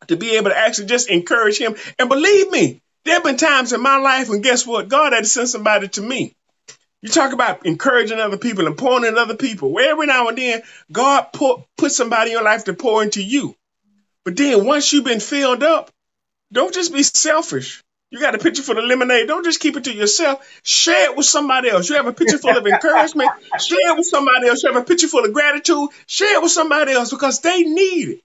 to be able to actually just encourage him. And believe me, there have been times in my life when guess what? God had to send somebody to me. You talk about encouraging other people and pouring in other people. Well, every now and then, God put somebody in your life to pour into you. But then once you've been filled up, don't just be selfish. You got a pitcher full of lemonade. Don't just keep it to yourself. Share it with somebody else. You have a pitcher full of encouragement. Share it with somebody else. You have a pitcher full of gratitude. Share it with somebody else because they need it.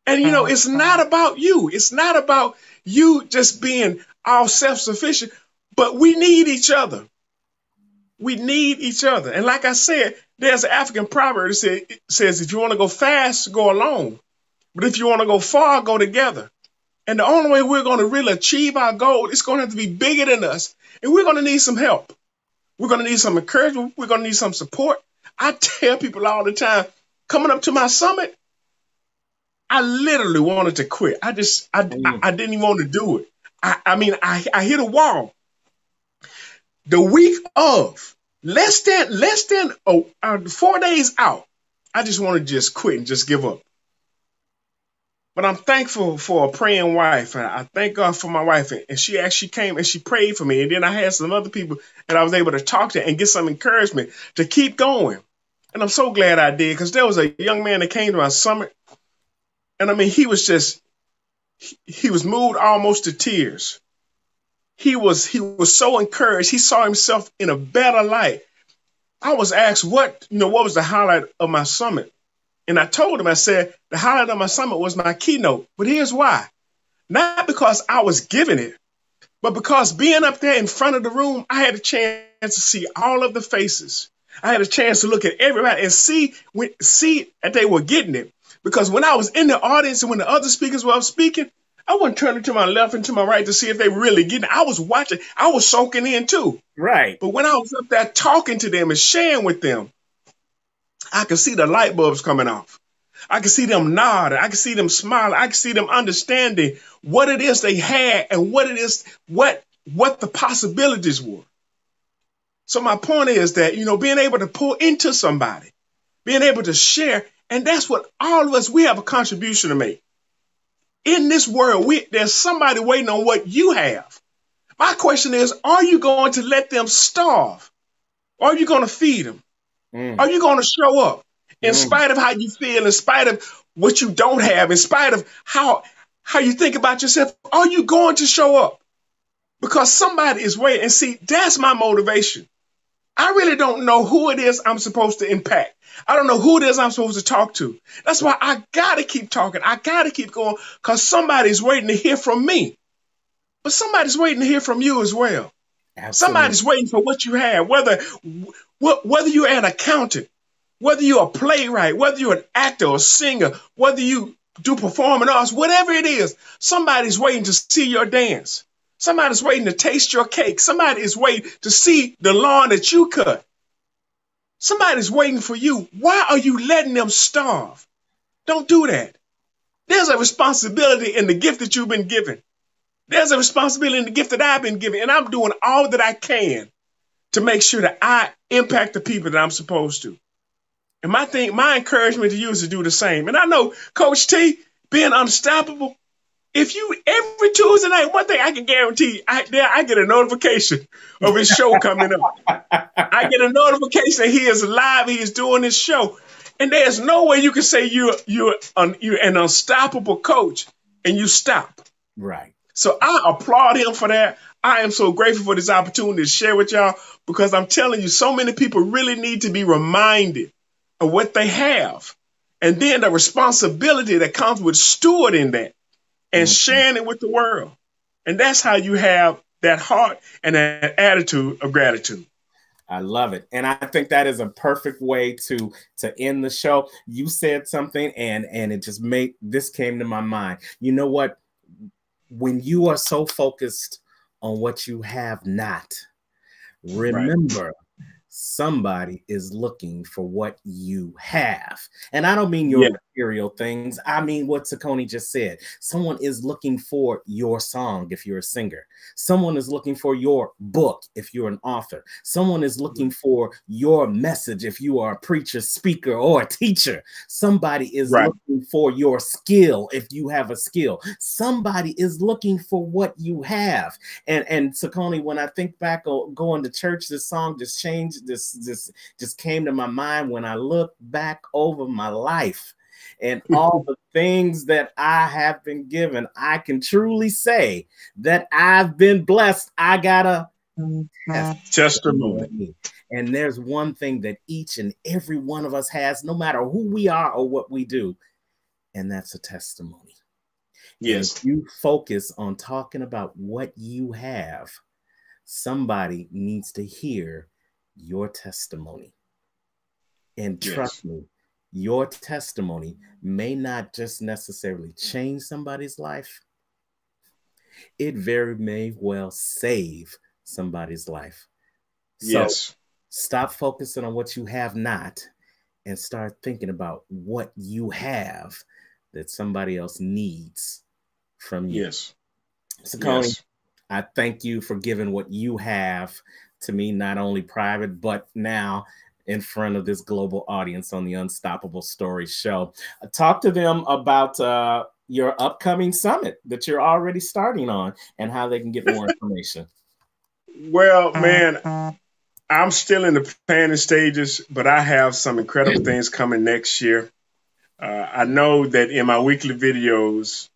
And, it's not about you. It's not about you just being all self-sufficient, but we need each other. We need each other. And like I said, there's an African proverb that says, if you want to go fast, go alone. But if you want to go far, go together. And the only way we're going to really achieve our goal is going to have to be bigger than us. And we're going to need some help. We're going to need some encouragement. We're going to need some support. I tell people all the time, coming up to my summit, I literally wanted to quit. I didn't even want to do it. I hit a wall. The week of, less than 4 days out, I just want to just quit and just give up. But I'm thankful for a praying wife. And I thank God for my wife. And she actually came and she prayed for me. And then I had some other people that I was able to talk to and get some encouragement to keep going. And I'm so glad I did because there was a young man that came to my summit. And he was moved almost to tears. He was so encouraged. He saw himself in a better light. I was asked what was the highlight of my summit? And I told him, I said, the highlight of my summit was my keynote. But here's why. Not because I was giving it, but because being up there in front of the room, I had a chance to see all of the faces. I had a chance to look at everybody and see that they were getting it. Because when I was in the audience and when the other speakers were up speaking, I wasn't turning to my left and to my right to see if they were really getting it. I was watching. I was soaking in too. Right. But when I was up there talking to them and sharing with them, I could see the light bulbs coming off. I could see them nodding. I could see them smiling. I could see them understanding what it is they had and what it is, what the possibilities were. So my point is that, being able to pour into somebody, being able to share, and that's what all of us, we have a contribution to make. In this world, there's somebody waiting on what you have. My question is, are you going to let them starve? Or are you going to feed them? Are you going to show up in spite of how you feel, in spite of what you don't have, in spite of how you think about yourself? Are you going to show up? Because somebody is waiting. And see, that's my motivation. I really don't know who it is I'm supposed to impact. I don't know who it is I'm supposed to talk to. That's why I got to keep talking. I got to keep going because somebody's waiting to hear from me. But somebody's waiting to hear from you as well. Absolutely. Somebody's waiting for what you have, whether you're an accountant, whether you're a playwright, whether you're an actor or singer, whether you do performing arts, whatever it is, somebody's waiting to see your dance. Somebody's waiting to taste your cake. Somebody is waiting to see the lawn that you cut. Somebody's waiting for you. Why are you letting them starve? Don't do that. There's a responsibility in the gift that you've been given. There's a responsibility in the gift that I've been given, and I'm doing all that I can to make sure that I impact the people that I'm supposed to. And my encouragement to you is to do the same. And I know, Coach T, being unstoppable. If you every Tuesday night, one thing I can guarantee, I get a notification of his show coming up. I get a notification that he is live, he is doing his show. And there's no way you can say you're an unstoppable coach and you stop. Right. So I applaud him for that. I am so grateful for this opportunity to share with y'all, because I'm telling you, so many people really need to be reminded of what they have. And then the responsibility that comes with stewarding that and sharing it with the world. And that's how you have that heart and that attitude of gratitude. I love it. And I think that is a perfect way to end the show. You said something and it just this came to my mind. You know what? When you are so focused on what you have not, remember, somebody is looking for what you have. And I don't mean your material things. I mean what Cicone just said. Someone is looking for your song if you're a singer. Someone is looking for your book if you're an author. Someone is looking for your message if you are a preacher, speaker, or a teacher. Somebody is looking for your skill if you have a skill. Somebody is looking for what you have. And Cicone, when I think back going to church, this song just changed. This just came to my mind when I look back over my life and all the things that I have been given. I can truly say that I've been blessed. I got a testimony. And there's one thing that each and every one of us has, no matter who we are or what we do, and that's a testimony. Yes. If you focus on talking about what you have, somebody needs to hear your testimony. And trust me, your testimony may not just necessarily change somebody's life. It very may well save somebody's life. So stop focusing on what you have not and start thinking about what you have that somebody else needs from you. Cicone, I thank you for giving what you have to me, not only private, but now in front of this global audience on the UnStopABLE Stories Show. Talk to them about your upcoming summit that you're already starting on and how they can get more information. Well, man, I'm still in the planning stages, but I have some incredible things coming next year. I know that in my weekly videos,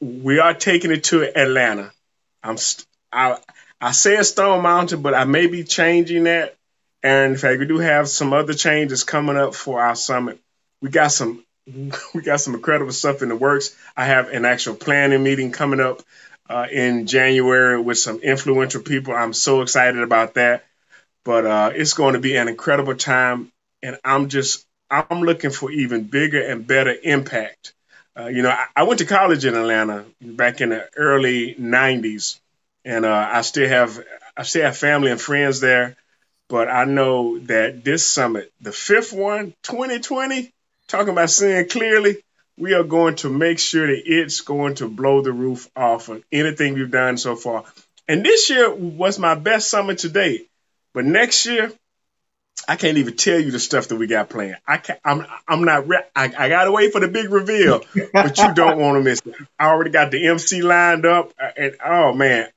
we are taking it to Atlanta. I said Stone Mountain, but I may be changing that. And in fact, we do have some other changes coming up for our summit. We got some incredible stuff in the works. I have an actual planning meeting coming up in January with some influential people. I'm so excited about that. But it's going to be an incredible time, and I'm looking for even bigger and better impact. I went to college in Atlanta back in the early 90s. And I still have family and friends there, but I know that this summit, the fifth one, 2020, talking about seeing clearly, we are going to make sure that it's going to blow the roof off of anything we've done so far. And this year was my best summit to date, but next year, I can't even tell you the stuff that we got planned. I'm not ready. I got to wait for the big reveal, but you don't want to miss it. I already got the MC lined up, and oh man,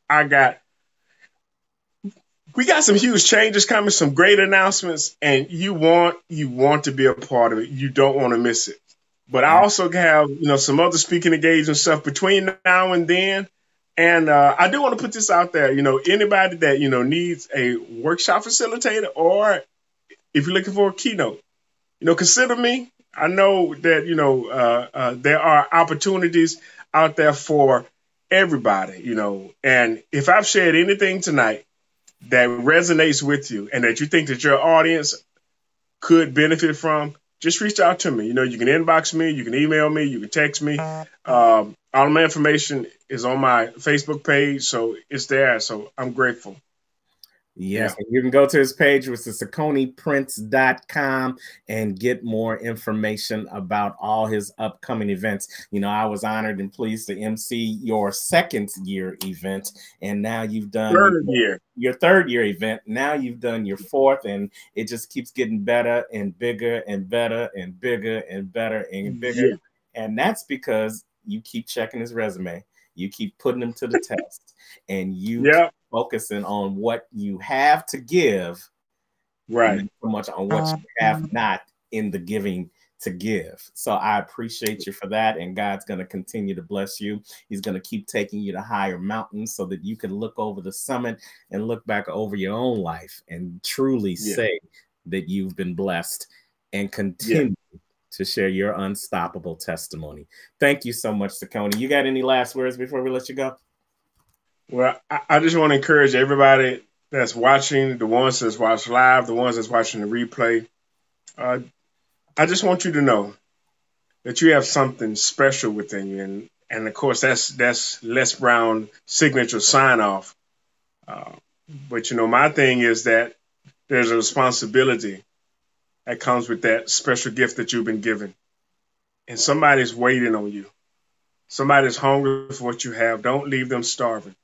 we got some huge changes coming, some great announcements, and you want to be a part of it. You don't want to miss it. But I also have some other speaking engagements stuff between now and then. And I do want to put this out there. Anybody that needs a workshop facilitator, or if you're looking for a keynote, consider me. I know that there are opportunities out there for everybody. And if I've shared anything tonight that resonates with you and that you think that your audience could benefit from, just reach out to me. You can inbox me, you can email me, you can text me. All my information is on my Facebook page, so it's there. So I'm grateful. Yes, and you can go to his page, which is CiconePrince.com, and get more information about all his upcoming events. I was honored and pleased to MC your second year event, and now you've done your third year event. Now you've done your fourth, and it just keeps getting better and bigger and better and bigger and better and bigger. And that's because you keep checking his resume. You keep putting him to the test, and you keep focusing on what you have to give, right? Not so much on what you have not in the giving to give. So I appreciate you for that, and God's going to continue to bless you. He's going to keep taking you to higher mountains so that you can look over the summit and look back over your own life and truly say that you've been blessed, and continue to share your unstoppable testimony. Thank you so much, Cicone. You got any last words before we let you go? Well, I just want to encourage everybody that's watching, the ones that's watched live, the ones that's watching the replay. I just want you to know that you have something special within you. And of course, that's Les Brown signature sign off. But, you know, my thing is that there's a responsibility that comes with that special gift that you've been given. And somebody's waiting on you. Somebody's hungry for what you have. Don't leave them starving.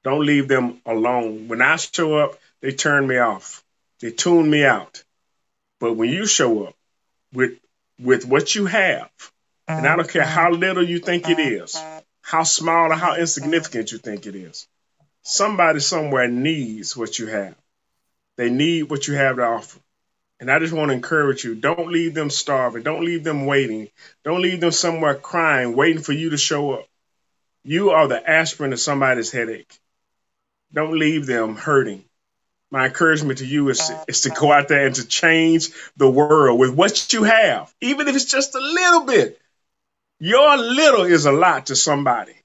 Don't leave them alone. When I show up, they turn me off. They tune me out. But when you show up with what you have, and I don't care how little you think it is, how small or how insignificant you think it is, somebody somewhere needs what you have. They need what you have to offer. And I just want to encourage you, don't leave them starving. Don't leave them waiting. Don't leave them somewhere crying, waiting for you to show up. You are the aspirin to somebody's headache. Don't leave them hurting. My encouragement to you is to go out there and to change the world with what you have, even if it's just a little bit. Your little is a lot to somebody.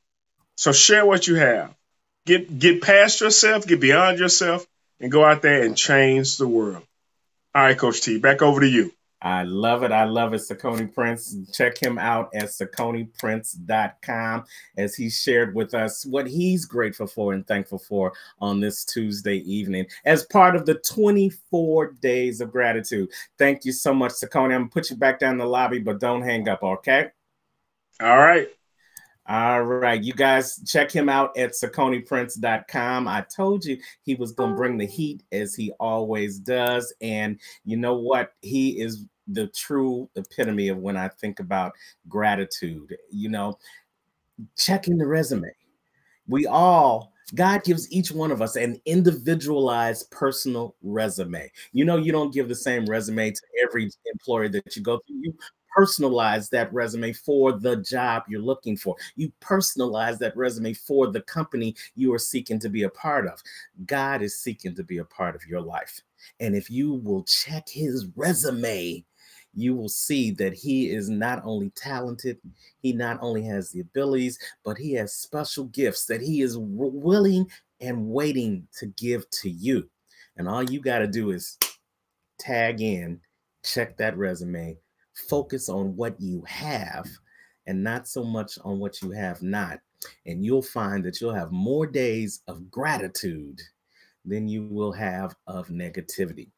So share what you have. Get past yourself, get beyond yourself, and go out there and change the world. All right, Coach T, back over to you. I love it. I love it, Cicone Prince. Check him out at CiconePrince.com as he shared with us what he's grateful for and thankful for on this Tuesday evening as part of the 24 Days of Gratitude. Thank you so much, Cicone. I'm going to put you back down in the lobby, but don't hang up, okay? All right. All right, you guys check him out at CiconePrince.com. I told you he was going to bring the heat as he always does. And you know what? He is the true epitome of when I think about gratitude. You know, checking the resume. God gives each one of us an individualized personal resume. You know, you don't give the same resume to every employer that you go to. You personalize that resume for the job you're looking for. You personalize that resume for the company you are seeking to be a part of. God is seeking to be a part of your life. And if you will check his resume, you will see that he is not only talented, he not only has the abilities, but he has special gifts that he is willing and waiting to give to you. And all you got to do is tag in, check that resume, focus on what you have and not so much on what you have not. And you'll find that you'll have more days of gratitude than you will have of negativity.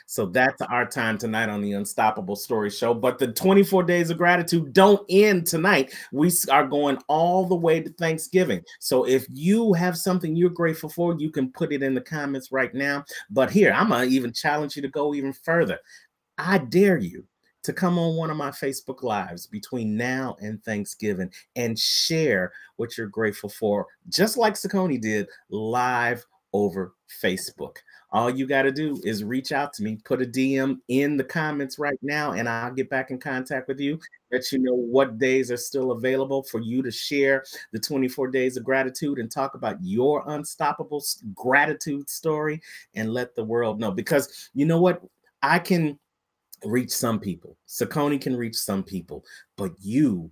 So that's our time tonight on the Unstoppable Stories Show. But the 24 Days of Gratitude don't end tonight. We are going all the way to Thanksgiving. So if you have something you're grateful for, you can put it in the comments right now. But here, I'm going to even challenge you to go even further. I dare you to come on one of my Facebook Lives between now and Thanksgiving and share what you're grateful for, just like Cicone did, live over Facebook. All you got to do is reach out to me, put a DM in the comments right now, and I'll get back in contact with you, let you know what days are still available for you to share the 24 Days of Gratitude and talk about your unstoppable gratitude story and let the world know. Because you know what? I can reach some people. Cicone can reach some people, but you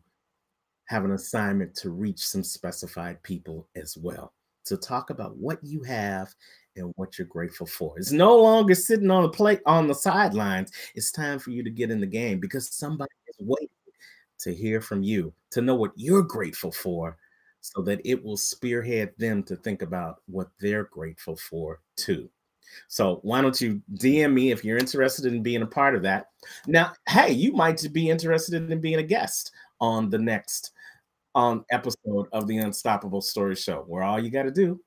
have an assignment to reach some specified people as well, to talk about what you have and what you're grateful for. It's no longer sitting on the plate on the sidelines. It's time for you to get in the game because somebody is waiting to hear from you, to know what you're grateful for, so that it will spearhead them to think about what they're grateful for too. So why don't you DM me if you're interested in being a part of that. Now, hey, you might be interested in being a guest on the next episode of the Unstoppable Story Show, where all you got to do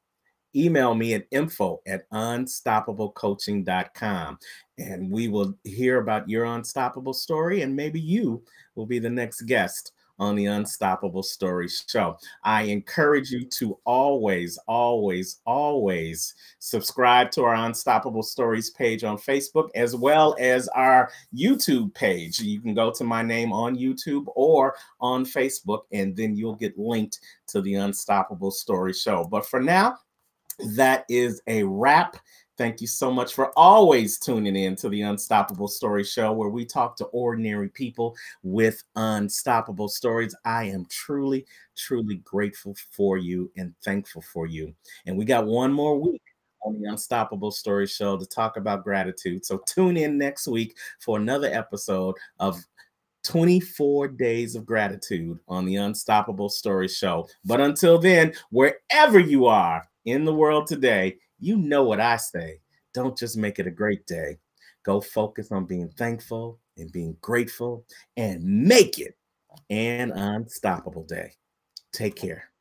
email me at info@unstoppablecoaching.com. And we will hear about your unstoppable story, and maybe you will be the next guest on the Unstoppable Stories Show. I encourage you to always, always, always subscribe to our Unstoppable Stories page on Facebook, as well as our YouTube page. You can go to my name on YouTube or on Facebook, and then you'll get linked to the Unstoppable Stories Show. But for now, that is a wrap. Thank you so much for always tuning in to the Unstoppable Story Show, where we talk to ordinary people with unstoppable stories. I am truly, truly grateful for you and thankful for you. And we got one more week on the Unstoppable Story Show to talk about gratitude. So tune in next week for another episode of 24 Days of Gratitude on the Unstoppable Story Show. But until then, wherever you are in the world today, you know what I say. Don't just make it a great day. Go focus on being thankful and being grateful and make it an unstoppable day. Take care.